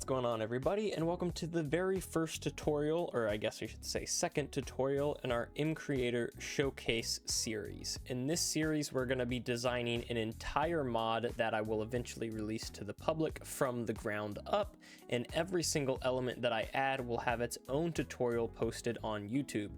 What's going on, everybody, and welcome to the very first tutorial, or I guess I should say second tutorial, in our Mcreator showcase series. In this series, we're going to be designing an entire mod that I will eventually release to the public from the ground up, and every single element that I add will have its own tutorial posted on YouTube.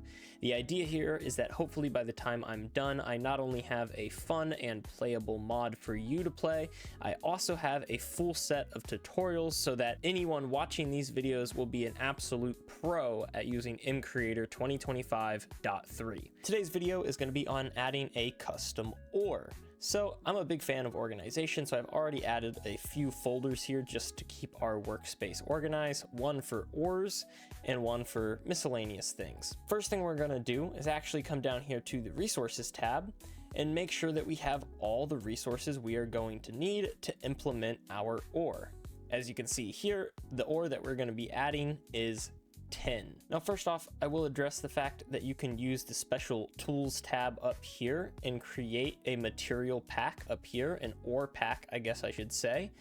The idea here is that hopefully by the time I'm done, I not only have a fun and playable mod for you to play, I also have a full set of tutorials so that anyone watching these videos will be an absolute pro at using Mcreator 2025.3. Today's video is going to be on adding a custom ore. So I'm a big fan of organization, so I've already added a few folders here just to keep our workspace organized, one for ores and one for miscellaneous things. First thing we're going to do is actually come down here to the resources tab and make sure that we have all the resources we are going to need to implement our ore. As you can see here, the ore that we're going to be adding is 10. Now, first off, I will address the fact that you can use the special tools tab up here and create a material pack up here, an ore pack, I guess I should say.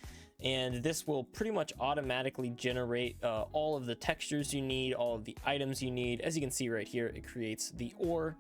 And this will pretty much automatically generate all of the textures you need, all of the items you need. As you can see right here, it creates the ore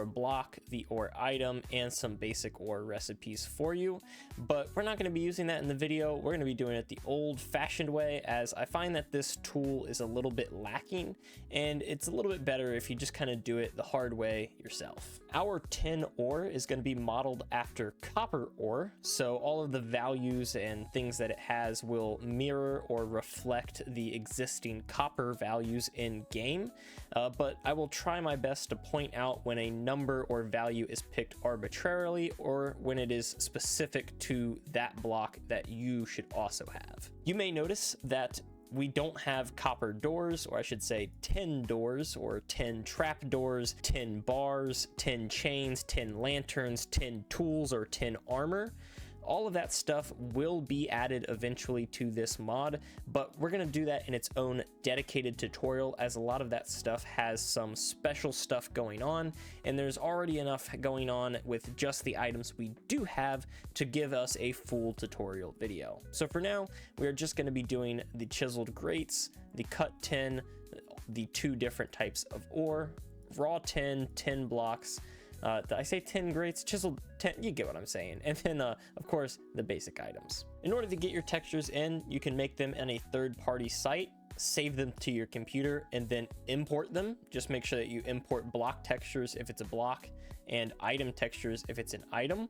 block, the ore item, and some basic ore recipes for you. But we're not going to be using that in the video. We're going to be doing it the old-fashioned way, as I find that this tool is a little bit lacking, and it's a little bit better if you just kind of do it the hard way yourself. Our tin ore is going to be modeled after copper ore, so all of the values and things that it has will mirror or reflect the existing copper values in game, but I will try my best to point out when a number or value is picked arbitrarily or when it is specific to that block that you should also have. You may notice that we don't have copper doors, or I should say 10 doors, or 10 trap doors, 10 bars, 10 chains, 10 lanterns, 10 tools, or 10 armor. All of that stuff will be added eventually to this mod, but we're going to do that in its own dedicated tutorial, as a lot of that stuff has some special stuff going on, and there's already enough going on with just the items we do have to give us a full tutorial video. So for now, we are just going to be doing the chiseled grates, the cut tin, the two different types of ore, raw tin, 10 blocks, did I say 10 grates? Chiseled 10, you get what I'm saying. And then, of course, the basic items. In order to get your textures in, you can make them in a third-party site, save them to your computer, and then import them. Just make sure that you import block textures if it's a block, and item textures if it's an item.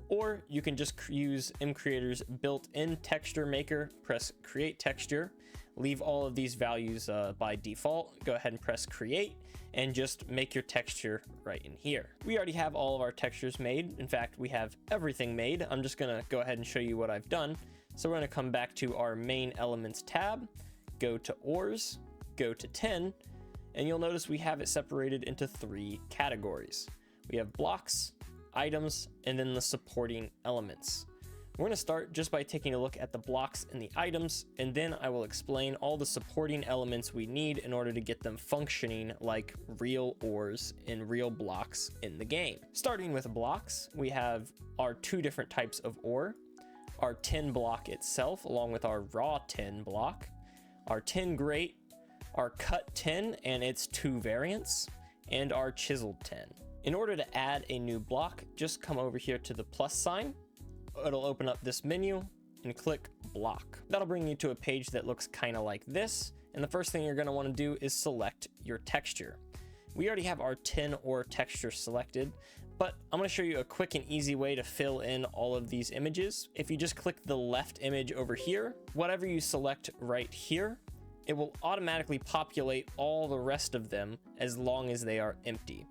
Or you can just use Mcreator's built-in texture maker, press create texture, leave all of these values by default, go ahead and press create, and just make your texture right in here. We already have all of our textures made. In fact, we have everything made. I'm just gonna go ahead and show you what I've done. So we're gonna come back to our main elements tab, go to ores, go to 10, and you'll notice we have it separated into 3 categories. We have blocks, items, and then the supporting elements. We're going to start just by taking a look at the blocks and the items, and then I will explain all the supporting elements we need in order to get them functioning like real ores and real blocks in the game. Starting with blocks, we have our 2 different types of ore, our tin block itself along with our raw tin block, our tin grate, our cut tin and its 2 variants, and our chiseled tin. In order to add a new block, just come over here to the plus sign. It'll open up this menu and click block. That'll bring you to a page that looks kind of like this. And the first thing you're going to want to do is select your texture. We already have our tin ore texture selected, but I'm going to show you a quick and easy way to fill in all of these images. If you just click the left image over here, whatever you select right here, it will automatically populate all the rest of them as long as they are empty.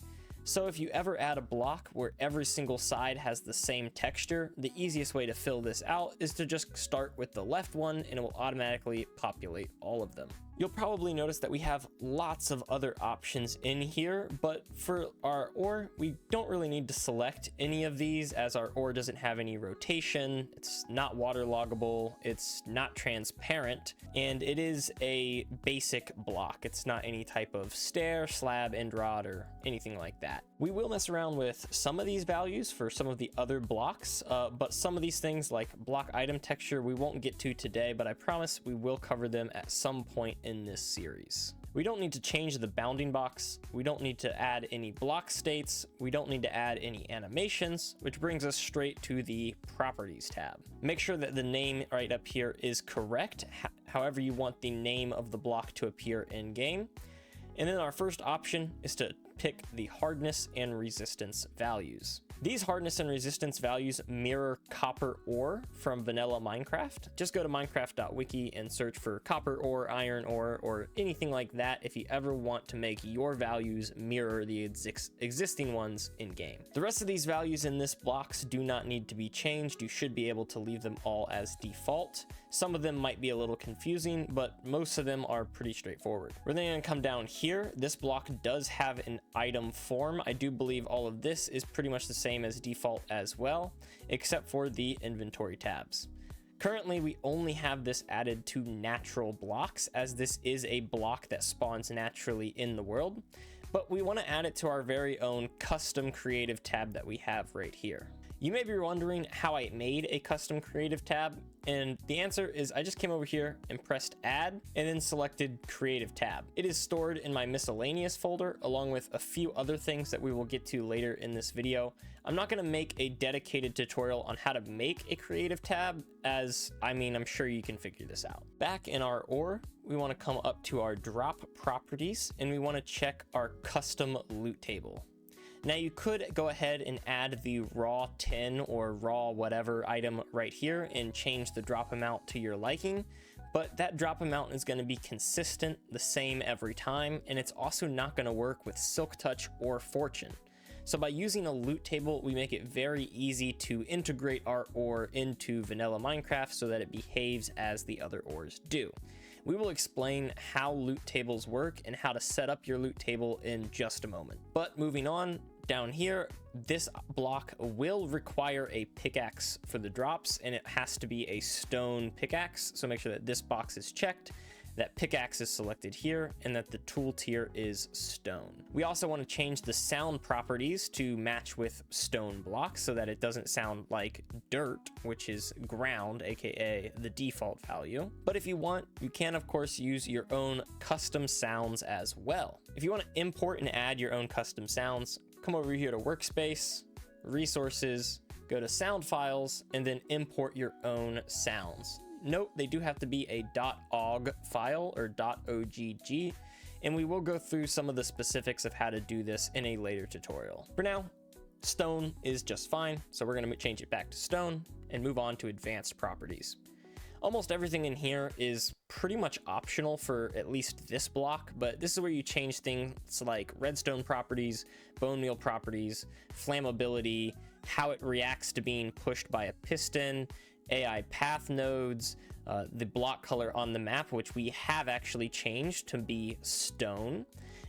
So if you ever add a block where every single side has the same texture, the easiest way to fill this out is to just start with the left one and it will automatically populate all of them. You'll probably notice that we have lots of other options in here, but for our ore, we don't really need to select any of these as our ore doesn't have any rotation, it's not waterloggable, it's not transparent, and it is a basic block. It's not any type of stair, slab, end rod, or anything like that. We will mess around with some of these values for some of the other blocks, but some of these things like block item texture we won't get to today, but I promise we will cover them at some point in this series. We don't need to change the bounding box, we don't need to add any block states, we don't need to add any animations, which brings us straight to the properties tab. Make sure that the name right up here is correct, however you want the name of the block to appear in game. And then our first option is to pick the hardness and resistance values. These hardness and resistance values mirror copper ore from vanilla Minecraft. Just go to minecraft.wiki and search for copper ore, iron ore, or anything like that if you ever want to make your values mirror the existing ones in game. The rest of these values in this blocks do not need to be changed. You should be able to leave them all as default. Some of them might be a little confusing, but most of them are pretty straightforward. We're then going to come down here. This block does have an item form. I do believe all of this is pretty much the same as default as well, except for the inventory tabs. Currently, we only have this added to natural blocks, as this is a block that spawns naturally in the world, but we want to add it to our very own custom creative tab that we have right here. You may be wondering how I made a custom creative tab, and the answer is I just came over here and pressed add and then selected creative tab. It is stored in my miscellaneous folder along with a few other things that we will get to later in this video. I'm not going to make a dedicated tutorial on how to make a creative tab, as I'm sure you can figure this out. Back in our ore, we want to come up to our drop properties and we want to check our custom loot table. Now you could go ahead and add the raw tin or raw whatever item right here and change the drop amount to your liking, but that drop amount is going to be consistent, the same every time, and it's also not going to work with Silk Touch or Fortune. So by using a loot table, we make it very easy to integrate our ore into vanilla Minecraft so that it behaves as the other ores do. We will explain how loot tables work and how to set up your loot table in just a moment. But moving on, down here, this block will require a pickaxe for the drops, and it has to be a stone pickaxe. So make sure that this box is checked, that pickaxe is selected here, and that the tool tier is stone. We also want to change the sound properties to match with stone blocks so that it doesn't sound like dirt, which is ground, aka the default value. But if you want, you can of course use your own custom sounds as well. If you want to import and add your own custom sounds, come over here to Workspace, Resources, go to Sound Files, and then import your own sounds. Note, they do have to be a .ogg file or .ogg, and we will go through some of the specifics of how to do this in a later tutorial. For now, stone is just fine, so we're going to change it back to stone and move on to advanced properties. Almost everything in here is pretty much optional for at least this block, but this is where you change things like redstone properties, bone meal properties, flammability, how it reacts to being pushed by a piston, AI path nodes, the block color on the map, which we have actually changed to be stone,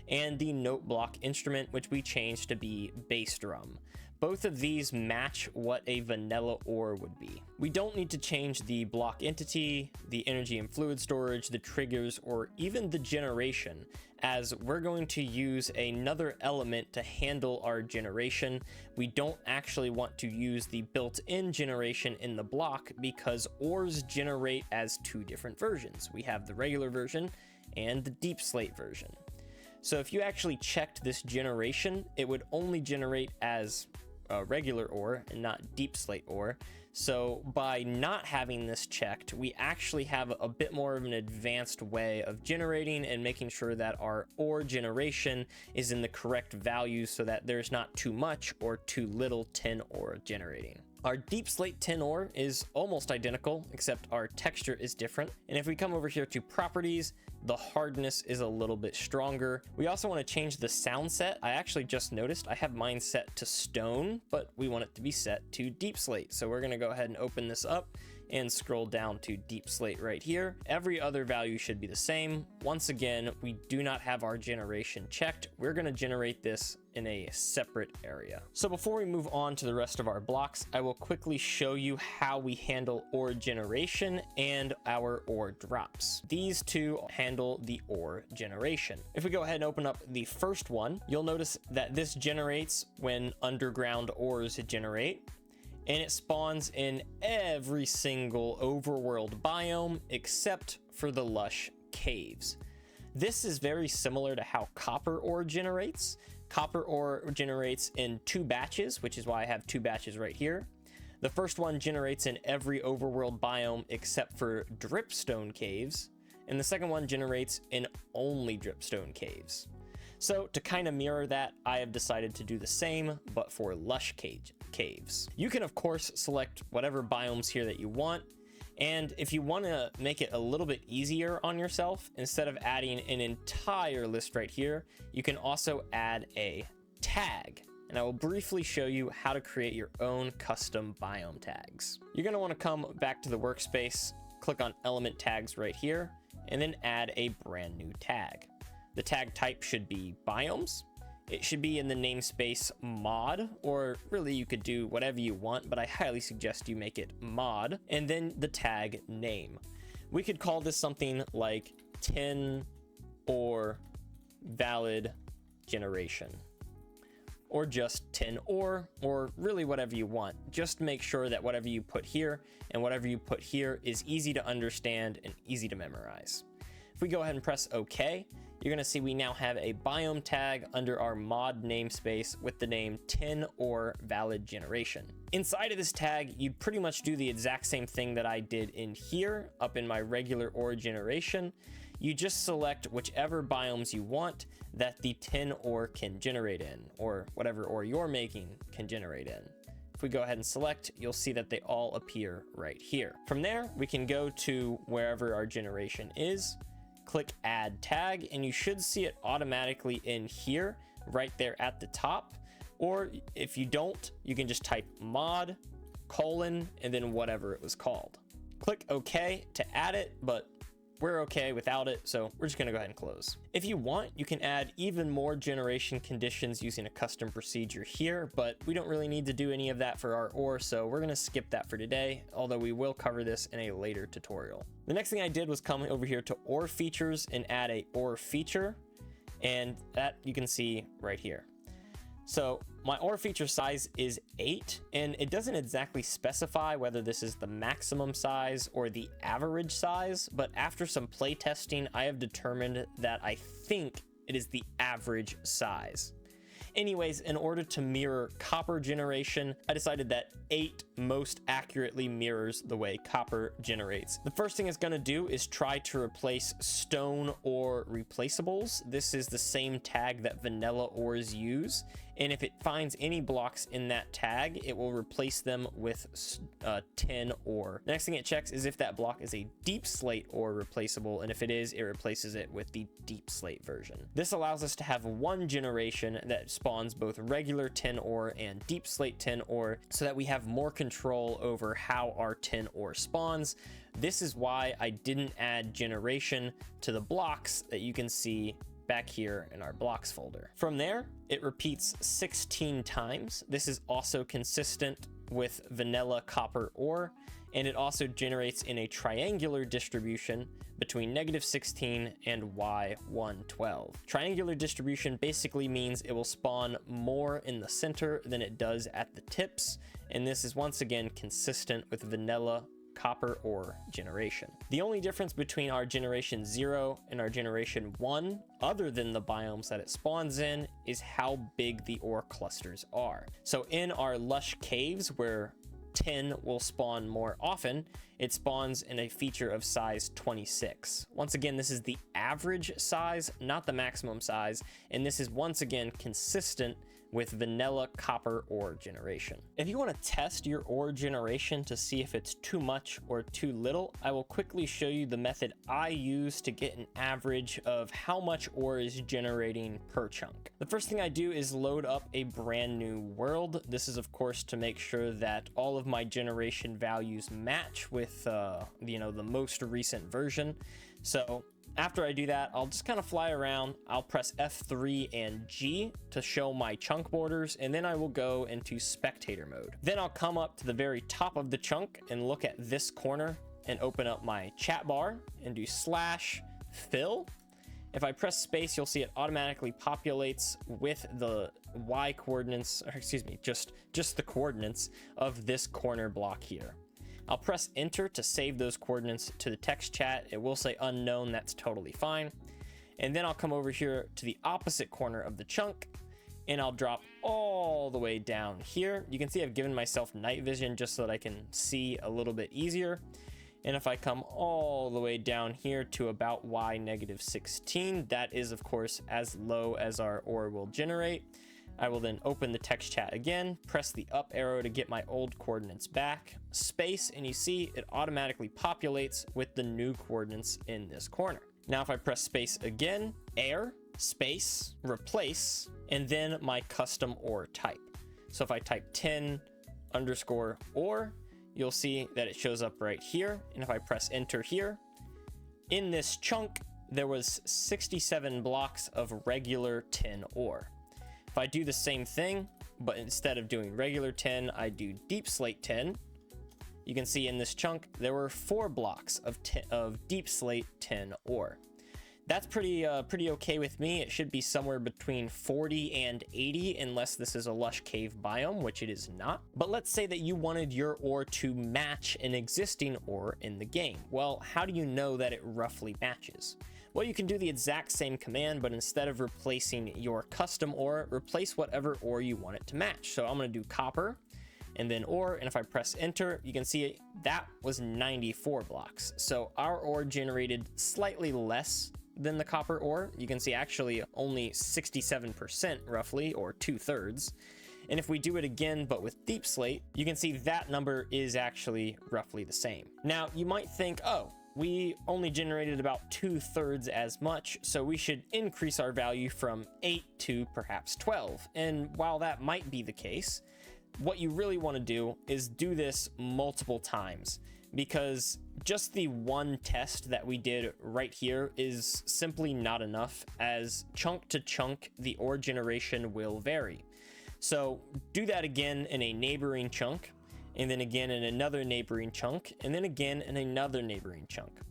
and the note block instrument, which we changed to be bass drum. Both of these match what a vanilla ore would be. We don't need to change the block entity, the energy and fluid storage, the triggers, or even the generation, as we're going to use another element to handle our generation. We don't actually want to use the built-in generation in the block because ores generate as two different versions. We have the regular version and the deep slate version. So if you actually checked this generation, it would only generate as regular ore and not deep slate ore. So by not having this checked, we actually have a bit more of an advanced way of generating and making sure that our ore generation is in the correct values so that there's not too much or too little tin ore generating. Our deep slate tin ore is almost identical, except our texture is different. And if we come over here to properties, the hardness is a little bit stronger. We also want to change the sound set. I actually just noticed I have mine set to stone, but we want it to be set to deep slate. So we're going to go ahead and open this up and scroll down to deep slate right here. Every other value should be the same. Once again, we do not have our generation checked. We're going to generate this in a separate area. So before we move on to the rest of our blocks, I will quickly show you how we handle ore generation and our ore drops. These two handle the ore generation. If we go ahead and open up the first one, you'll notice that this generates when underground ores generate, and it spawns in every single overworld biome except for the lush caves. This is very similar to how copper ore generates. Copper ore generates in 2 batches, which is why I have 2 batches right here. The first one generates in every overworld biome except for dripstone caves, and the second one generates in only dripstone caves. So to kind of mirror that, I have decided to do the same, but for lush caves. You can of course select whatever biomes here that you want. And if you want to make it a little bit easier on yourself, instead of adding an entire list right here, you can also add a tag. And I will briefly show you how to create your own custom biome tags. You're going to want to come back to the workspace, click on element tags right here, and then add a brand new tag. The tag type should be biomes. It should be in the namespace mod, or really you could do whatever you want, but I highly suggest you make it mod, and then the tag name. We could call this something like 10 ore valid generation, or just 10 ore, or really whatever you want. Just make sure that whatever you put here and whatever you put here is easy to understand and easy to memorize. If we go ahead and press OK, you're going to see we now have a biome tag under our mod namespace with the name 10 ore valid generation. Inside of this tag, you'd pretty much do the exact same thing that I did in here up in my regular ore generation. You just select whichever biomes you want that the 10 ore can generate in, or whatever ore you're making can generate in. If we go ahead and select, you'll see that they all appear right here. From there, we can go to wherever our generation is, click add tag, and you should see it automatically in here right there at the top. Or if you don't, you can just type mod : and then whatever it was called. Click OK to add it, but we're okay without it, so we're just going to go ahead and close. If you want, you can add even more generation conditions using a custom procedure here, but we don't really need to do any of that for our ore, so we're going to skip that for today, although we will cover this in a later tutorial. The next thing I did was come over here to ore features and add a ore feature, and that you can see right here. So my ore feature size is 8, and it doesn't exactly specify whether this is the maximum size or the average size, but after some play testing, I have determined that I think it is the average size. Anyways, in order to mirror copper generation, I decided that 8 most accurately mirrors the way copper generates. The first thing it's going to do is try to replace stone ore replaceables. This is the same tag that vanilla ores use, and if it finds any blocks in that tag, it will replace them with 10 ore. The next thing it checks is if that block is a deep slate ore replaceable, and if it is, it replaces it with the deep slate version. This allows us to have one generation that spawns both regular 10 ore and deep slate 10 ore, so that we have more control over how our 10 ore spawns. This is why I didn't add generation to the blocks that you can see back here in our blocks folder. From there, it repeats 16 times. This is also consistent with vanilla copper ore, and it also generates in a triangular distribution between -16 and Y112. Triangular distribution basically means it will spawn more in the center than it does at the tips, and this is once again consistent with vanilla copper ore generation. The only difference between our generation 0 and our generation 1, other than the biomes that it spawns in, is how big the ore clusters are. So in our lush caves, where 10 will spawn more often, it spawns in a feature of size 26. Once again, this is the average size, not the maximum size, and this is once again consistent with vanilla copper ore generation. If you want to test your ore generation to see if it's too much or too little, I will quickly show you the method I use to get an average of how much ore is generating per chunk. The first thing I do is load up a brand new world. This is of course to make sure that all of my generation values match with the most recent version. So after I do that, I'll just kind of fly around. I'll press F3 and G to show my chunk borders, and then I will go into spectator mode. Then I'll come up to the very top of the chunk and look at this corner and open up my chat bar and do /fill. If I press space, you'll see it automatically populates with the Y coordinates, or excuse me, just the coordinates of this corner block here. I'll press enter to save those coordinates to the text chat. It will say unknown, that's totally fine. And then I'll come over here to the opposite corner of the chunk and I'll drop all the way down here. You can see I've given myself night vision just so that I can see a little bit easier. And if I come all the way down here to about Y-16, that is of course as low as our ore will generate. I will then open the text chat again, press the up arrow to get my old coordinates back, space, and you see it automatically populates with the new coordinates in this corner. Now if I press space again, air, space, replace, and then my custom ore type. So if I type 10_ore, you'll see that it shows up right here. And if I press enter here, in this chunk, there was 67 blocks of regular 10 ore. If I do the same thing, but instead of doing regular 10, I do deep slate 10. You can see in this chunk, there were 4 blocks of deep slate 10 ore. That's pretty okay with me. It should be somewhere between 40 and 80, unless this is a lush cave biome, which it is not. But let's say that you wanted your ore to match an existing ore in the game. Well, how do you know that it roughly matches? Well, you can do the exact same command, but instead of replacing your custom ore, replace whatever ore you want it to match. So I'm going to do copper and then ore, and if I press enter, you can see that was 94 blocks. So our ore generated slightly less than the copper ore. You can see actually only 67% roughly, or 2/3. And if we do it again, but with deep slate, you can see that number is actually roughly the same. Now you might think, oh, we only generated about 2/3 as much, so we should increase our value from 8 to perhaps 12. And while that might be the case, what you really want to do is do this multiple times, because just the one test that we did right here is simply not enough, as chunk to chunk the ore generation will vary. So do that again in a neighboring chunk, and then again in another neighboring chunk, and then again in another neighboring chunk.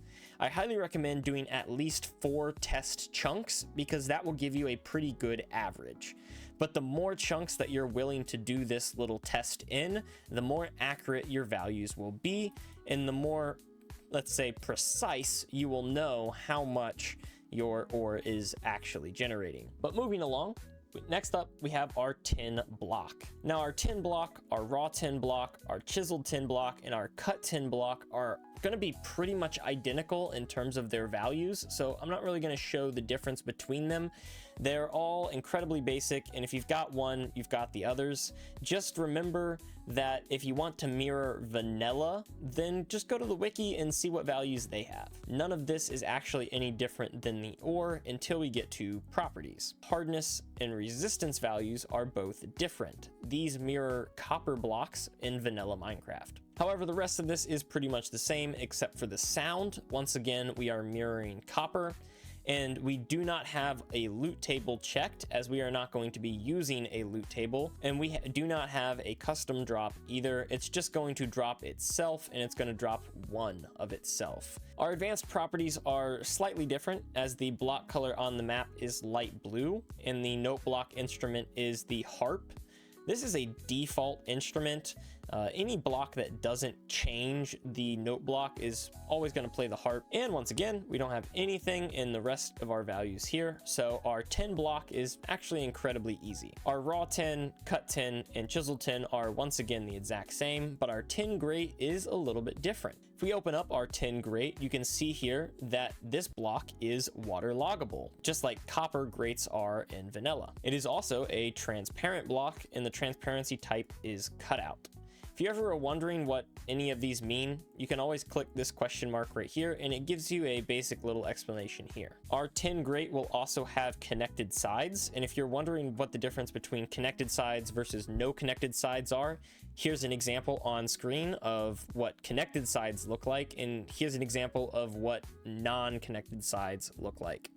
I highly recommend doing at least 4 test chunks, because that will give you a pretty good average. But the more chunks that you're willing to do this little test in, the more accurate your values will be, and the more, let's say, precise you will know how much your ore is actually generating. But moving along, next up, we have our tin block. Now our tin block, our raw tin block, our chiseled tin block, and our cut tin block are going to be pretty much identical in terms of their values. So I'm not really going to show the difference between them. They're all incredibly basic, and if you've got one, you've got the others. Just remember that if you want to mirror vanilla, then just go to the wiki and see what values they have. None of this is actually any different than the ore until we get to properties. Hardness and resistance values are both different. These mirror copper blocks in vanilla Minecraft. However, the rest of this is pretty much the same except for the sound. Once again, we are mirroring copper. And we do not have a loot table checked, as we are not going to be using a loot table, and we do not have a custom drop either. It's just going to drop itself, and it's going to drop 1 of itself. Our advanced properties are slightly different, as the block color on the map is light blue and the note block instrument is the harp. This is a default instrument. Any block that doesn't change the note block is always going to play the harp. And once again, we don't have anything in the rest of our values here, so our tin block is actually incredibly easy. Our raw tin, cut tin, and chiseled tin are once again the exact same, but our tin grate is a little bit different. If we open up our tin grate, you can see here that this block is waterloggable, just like copper grates are in vanilla. It is also a transparent block, and the transparency type is cutout. If you ever are wondering what any of these mean, you can always click this question mark right here, and it gives you a basic little explanation here. Our tin grate will also have connected sides, and if you're wondering what the difference between connected sides versus no connected sides are, here's an example on screen of what connected sides look like, and here's an example of what non-connected sides look like.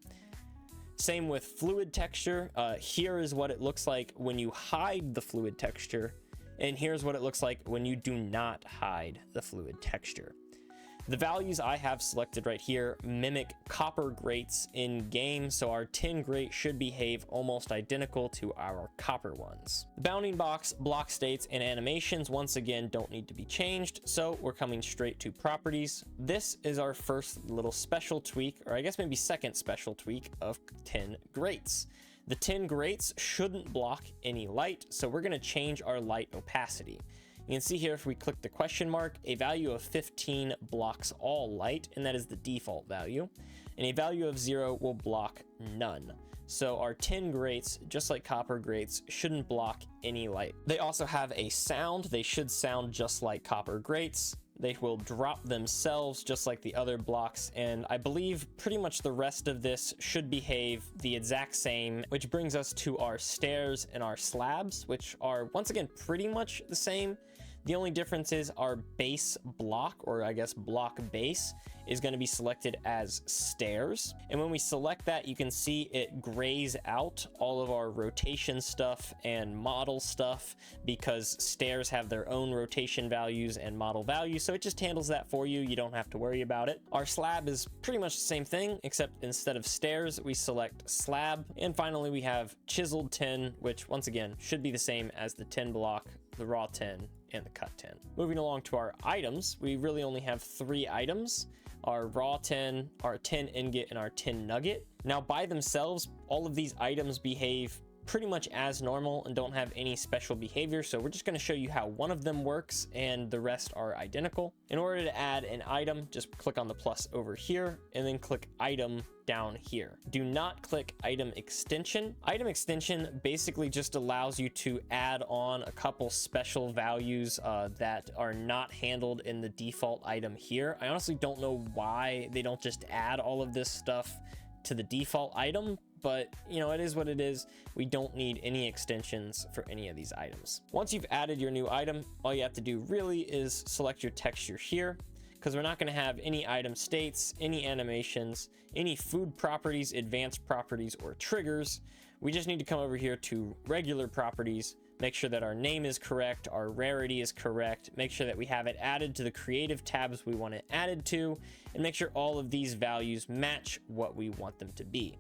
Same with fluid texture. Here is what it looks like when you hide the fluid texture, and here's what it looks like when you do not hide the fluid texture. The values I have selected right here mimic copper grates in game, so our tin grate should behave almost identical to our copper ones. The bounding box, block states, and animations once again don't need to be changed, so we're coming straight to properties. This is our first little special tweak, or I guess maybe second special tweak of tin grates. The tin grates shouldn't block any light, so we're going to change our light opacity. You can see here, if we click the question mark, a value of 15 blocks all light, and that is the default value, and a value of 0 will block none. So our tin grates, just like copper grates, shouldn't block any light. They also have a sound. They should sound just like copper grates. They will drop themselves just like the other blocks, and I believe pretty much the rest of this should behave the exact same, which brings us to our stairs and our slabs, which are once again pretty much the same. The only difference is our base block, or I guess block base, is going to be selected as stairs. And when we select that, you can see it grays out all of our rotation stuff and model stuff, because stairs have their own rotation values and model values. So it just handles that for you. You don't have to worry about it. Our slab is pretty much the same thing, except instead of stairs, we select slab. And finally, we have chiseled tin, which once again should be the same as the tin block, the raw tin, and the cut tin. Moving along to our items, we really only have 3 items: our raw tin, our tin ingot, and our tin nugget. Now by themselves, all of these items behave pretty much as normal and don't have any special behavior, so we're just going to show you how one of them works and the rest are identical. In order to add an item, just click on the plus over here and then click item down here. Do not click item extension. Item extension basically just allows you to add on a couple special values that are not handled in the default item here. I honestly don't know why they don't just add all of this stuff to the default item, but you know, it is what it is. We don't need any extensions for any of these items. Once you've added your new item, all you have to do really is select your texture here, because we're not going to have any item states, any animations, any food properties, advanced properties, or triggers. We just need to come over here to regular properties, make sure that our name is correct, our rarity is correct, make sure that we have it added to the creative tabs we want it added to, and make sure all of these values match what we want them to be.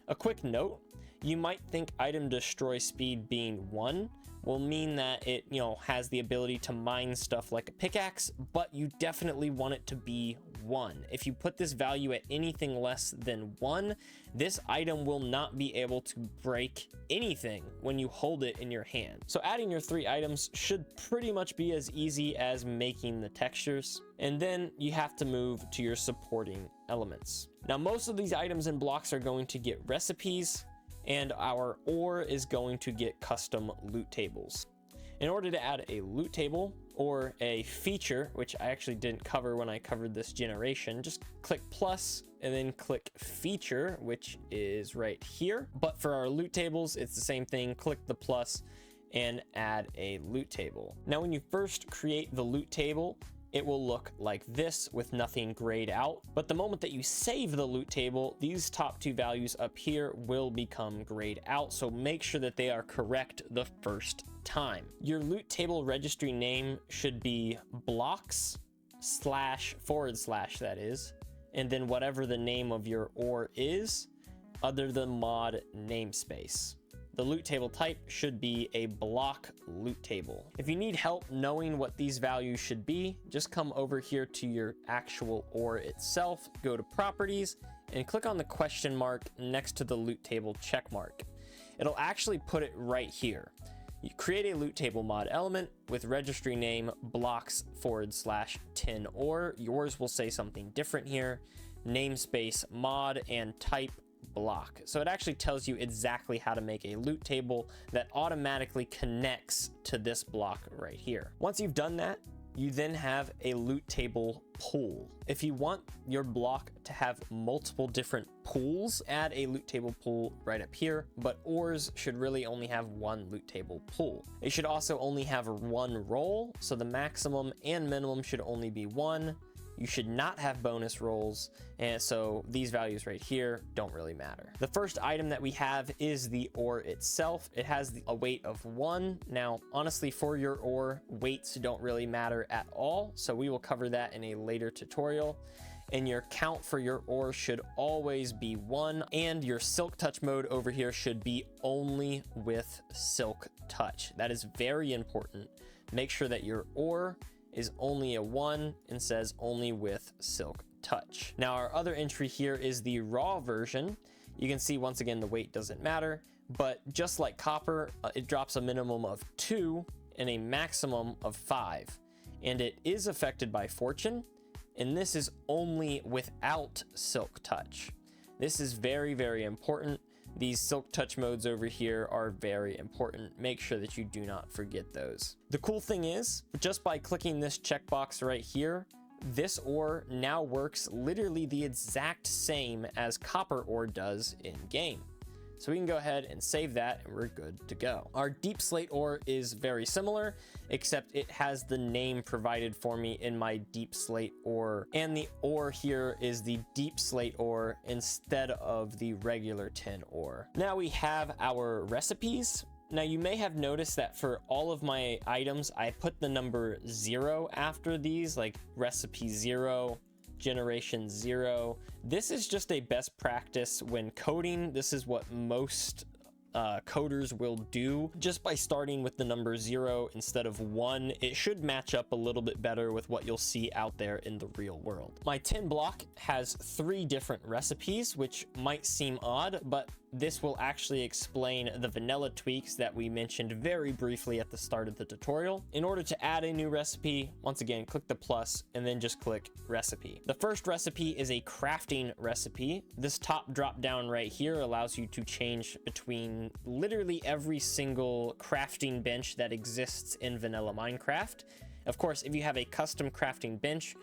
A quick note, you might think item destroy speed being 1 will mean that it, has the ability to mine stuff like a pickaxe, but you definitely want it to be 1. If you put this value at anything less than 1, this item will not be able to break anything when you hold it in your hand. So adding your 3 items should pretty much be as easy as making the textures. And then you have to move to your supporting elements. Now, most of these items and blocks are going to get recipes, and our ore is going to get custom loot tables. In order to add a loot table or a feature, which I actually didn't cover when I covered this generation, just click plus and then click feature, which is right here. But for our loot tables, it's the same thing. Click the plus and add a loot table. Now, when you first create the loot table, it will look like this with nothing grayed out. But the moment that you save the loot table, these top 2 values up here will become grayed out. So make sure that they are correct the first time. Your loot table registry name should be blocks / / that is, and then whatever the name of your ore is, other than mod namespace. the loot table type should be a block loot table. If you need help knowing what these values should be, just come over here to your actual ore itself, go to properties, and click on the question mark next to the loot table check mark. It'll actually put it right here. You create a loot table mod element with registry name blocks/tin ore. Yours will say something different here. Namespace mod and type block. So it actually tells you exactly how to make a loot table that automatically connects to this block right here. Once you've done that, you then have a loot table pool. If you want your block to have multiple different pools, add a loot table pool right up here, but ores should really only have one loot table pool. It should also only have one roll, so the maximum and minimum should only be one. You should not have bonus rolls, and so these values right here don't really matter. The first item that we have is the ore itself. It has a weight of 1. Now, honestly, for your ore, weights don't really matter at all, so we will cover that in a later tutorial. And your count for your ore should always be 1, and your silk touch mode over here should be only with silk touch. That is very important. Make sure that your ore is only a 1 and says only with silk touch. Now our other entry here is the raw version. You can see once again the weight doesn't matter, but just like copper, it drops a minimum of 2 and a maximum of 5, and it is affected by fortune, and this is only without silk touch. This is very, very important. These silk touch modes over here are very important. Make sure that you do not forget those. The cool thing is, just by clicking this checkbox right here, this ore now works literally the exact same as copper ore does in game. So we can go ahead and save that and we're good to go. Our deep slate ore is very similar, except it has the name provided for me in my deep slate ore. And the ore here is the deep slate ore instead of the regular tin ore. Now we have our recipes. Now you may have noticed that for all of my items, I put the number 0 after these, like recipe 0, generation 0. This is just a best practice when coding. This is what most coders will do. Just by starting with the number 0 instead of 1, it should match up a little bit better with what you'll see out there in the real world. My tin block has 3 different recipes, which might seem odd, but this will actually explain the vanilla tweaks that we mentioned very briefly at the start of the tutorial. In order to add a new recipe, once again, click the plus and then just click recipe. The first recipe is a crafting recipe. This top drop down right here allows you to change between literally every single crafting bench that exists in vanilla Minecraft. Of course, if you have a custom crafting bench,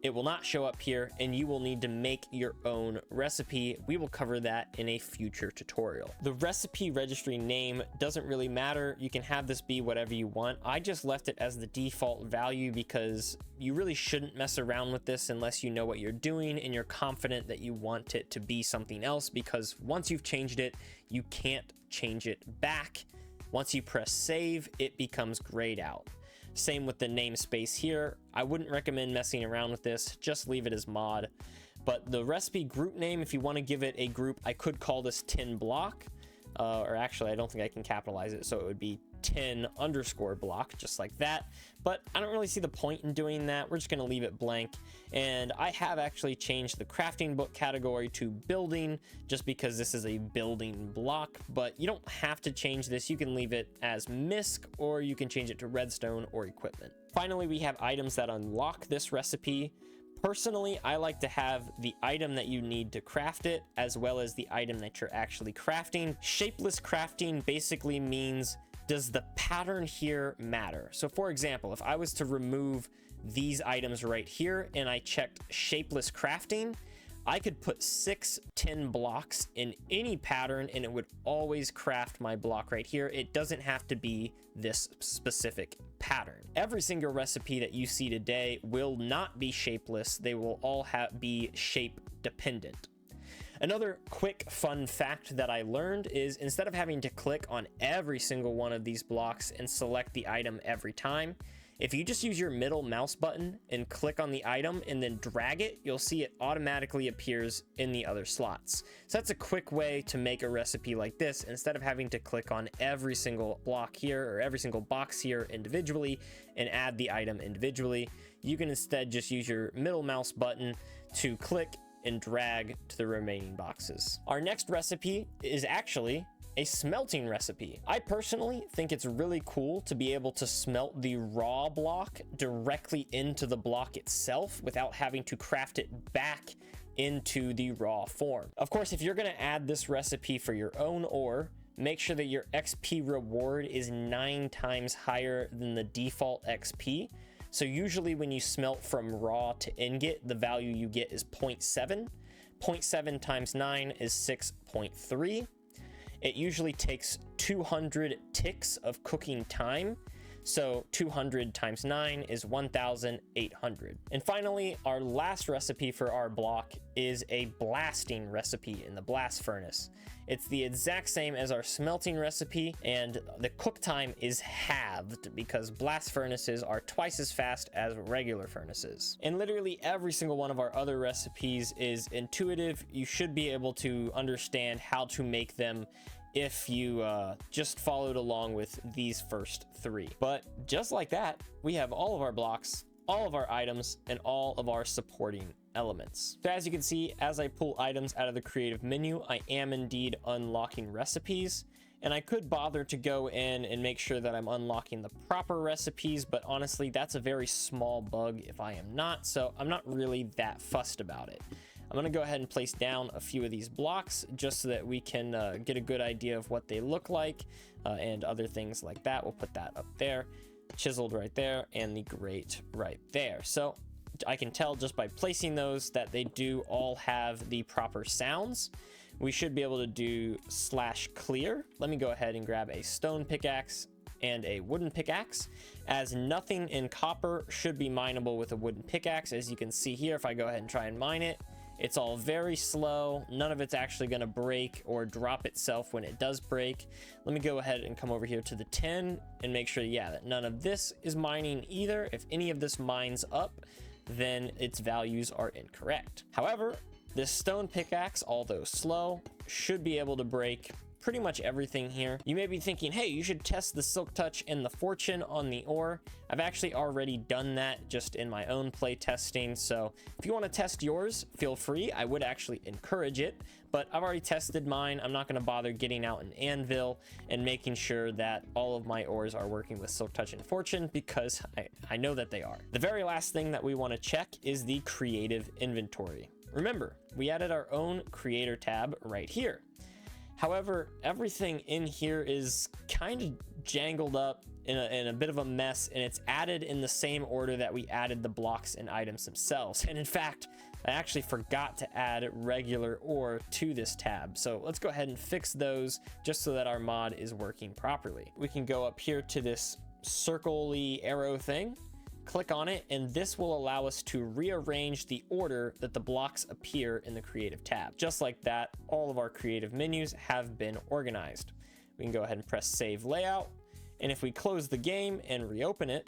it will not show up here and you will need to make your own recipe. We will cover that in a future tutorial. The recipe registry name doesn't really matter. You can have this be whatever you want. I just left it as the default value because you really shouldn't mess around with this unless you know what you're doing and you're confident that you want it to be something else, because once you've changed it, you can't change it back. Once you press save, it becomes grayed out. Same with the namespace here. I wouldn't recommend messing around with this, just leave it as mod. But the recipe group name, if you want to give it a group, I could call this tin block, or actually I don't think I can capitalize it, so it would be tin_block, just like that. But I don't really see the point in doing that. We're just going to leave it blank. And I have actually changed the crafting book category to building, just because this is a building block, but you don't have to change this. You can leave it as misc, or you can change it to redstone or equipment. Finally, we have items that unlock this recipe. Personally, I like to have the item that you need to craft it, as well as the item that you're actually crafting. Shapeless crafting basically means, does the pattern here matter? So for example, if I was to remove these items right here and I checked shapeless crafting, I could put 6 tin blocks in any pattern and it would always craft my block right here. It doesn't have to be this specific pattern. Every single recipe that you see today will not be shapeless. They will all be shape dependent. Another quick fun fact that I learned is, instead of having to click on every single one of these blocks and select the item every time, If you just use your middle mouse button and click on the item and then drag it, you'll see it automatically appears in the other slots. So that's a quick way to make a recipe like this. Instead of having to click on every single block here or every single box here individually and add the item individually, you can instead just use your middle mouse button to click and drag to the remaining boxes. Our next recipe is actually a smelting recipe. I personally think it's really cool to be able to smelt the raw block directly into the block itself without having to craft it back into the raw form. Of course, if you're going to add this recipe for your own ore, make sure that your XP reward is 9 times higher than the default XP. So usually when you smelt from raw to ingot, the value you get is 0.7. 0.7 times 9 is 6.3. It usually takes 200 ticks of cooking time. So 200 times 9 is 1,800. And finally, our last recipe for our block is a blasting recipe in the blast furnace. It's the exact same as our smelting recipe, and the cook time is halved because blast furnaces are twice as fast as regular furnaces. And literally every single one of our other recipes is intuitive. You should be able to understand how to make them if you just followed along with these first 3. But just like that, we have all of our blocks, all of our items, and all of our supporting elements. So as you can see, as I pull items out of the creative menu, I am indeed unlocking recipes. And I could bother to go in and make sure that I'm unlocking the proper recipes, but honestly, that's a very small bug if I am not, so I'm not really that fussed about it. I'm going to go ahead and place down a few of these blocks just so that we can get a good idea of what they look like and other things like that. We'll put that up there, chiseled right there, and the grate right there. So I can tell just by placing those that they do all have the proper sounds. We should be able to do /clear. Let me go ahead and grab a stone pickaxe and a wooden pickaxe, as nothing in copper should be mineable with a wooden pickaxe. As you can see here, if I go ahead and try and mine it, it's all very slow. None of it's actually going to break or drop itself when it does break. Let me go ahead and come over here to the 10 and make sure, yeah, that none of this is mining either. If any of this mines up, then its values are incorrect. However, this stone pickaxe, although slow, should be able to break pretty much everything here. You may be thinking, hey, you should test the silk touch and the fortune on the ore. I've actually already done that just in my own play testing. So if you want to test yours, feel free. I would actually encourage it, but I've already tested mine. I'm not going to bother getting out an anvil and making sure that all of my ores are working with silk touch and fortune, because I know that they are. The very last thing that we want to check is the creative inventory. Remember, we added our own creator tab right here. However, everything in here is kind of jangled up in a bit of a mess, and it's added in the same order that we added the blocks and items themselves. And in fact, I actually forgot to add regular ore to this tab. So let's go ahead and fix those just so that our mod is working properly. We can go up here to this circle-y arrow thing, click on it, and this will allow us to rearrange the order that the blocks appear in the creative tab. Just like that, all of our creative menus have been organized. We can go ahead and press save layout, and if we close the game and reopen it,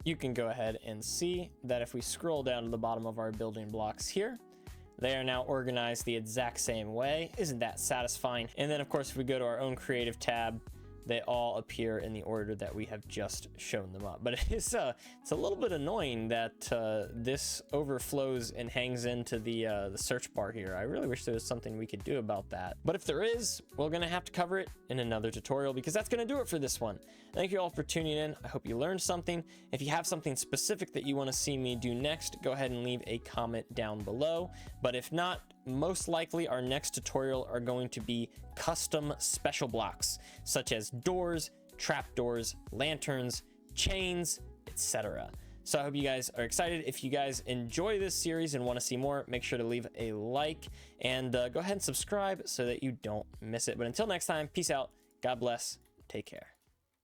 you can go ahead and see that if we scroll down to the bottom of our building blocks here, they are now organized the exact same way. Isn't that satisfying? And then of course, if we go to our own creative tab, they all appear in the order that we have just shown them up. But it's a little bit annoying that this overflows and hangs into the search bar here. I really wish there was something we could do about that. But if there is, we're gonna have to cover it in another tutorial, because that's gonna do it for this one. Thank you all for tuning in. I hope you learned something. If you have something specific that you want to see me do next, go ahead and leave a comment down below. But if not, most likely our next tutorial are going to be custom special blocks, such as doors, trapdoors, lanterns, chains, etc. So I hope you guys are excited. If you guys enjoy this series and want to see more, make sure to leave a like and go ahead and subscribe so that you don't miss it. But until next time, peace out, God bless, take care.